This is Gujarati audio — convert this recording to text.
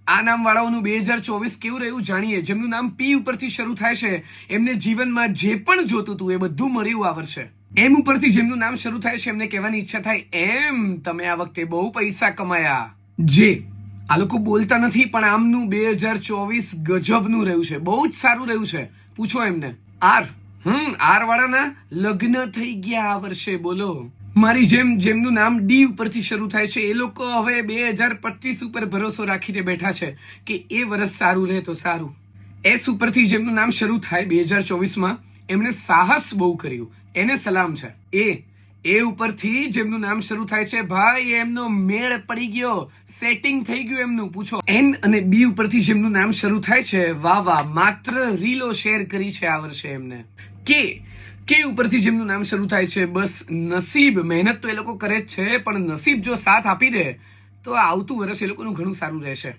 આ નામ વાળાઓનું 2024 કેવું રહ્યું જાણીએ. જેમનું નામ પી ઉપરથી શરૂ થાય છે એમને જીવનમાં જે પણ જોતું હતું એ બધું મળ્યું આ વર્ષે. એમ ઉપરથી જેમનું નામ શરૂ થાય છે એમને કહેવાની ઈચ્છા થાય એમ તમે આ વખતે બહુ પૈસા કમાયા. જે આ લોકો બોલતા નથી પણ આમનું 2024 ગજબનું રહ્યું છે, બહુ જ સારું રહ્યું છે. પૂછો એમને. આર વાળાના લગ્ન થઈ ગયા આ વર્ષે. બોલો. મારી જેમનું નામ ડી ઉપરથી શરૂ થાય છે એ લોકો હવે 2025 ઉપર ભરોસો રાખીને બેઠા છે કે એ વર્ષ સારું રહે તો સારું. એસ ઉપરથી જેમનું નામ શરૂ થાય 2024 એમણે સાહસ બહુ કર્યું, એને સલામ છે. એ ઉપરથી જેમનું નામ શરૂ થાય છે ભાઈ એમનો મેળ પડી ગયો, સેટિંગ થઈ ગયું એમનું. પૂછો. એન અને બી ઉપરથી જેમનું નામ શરૂ થાય છે વાહ વાહ, માત્ર રીલો શેર કરી છે આ વર્ષે એમને. કે ઉપરથી જેમનું નામ શરૂ થાય છે બસ નસીબ, મહેનત તો એ લોકો કરે જ છે પણ નસીબ જો સાથ આપી દે તો આવતું વર્ષ એ લોકોનું ઘણું સારું રહેશે.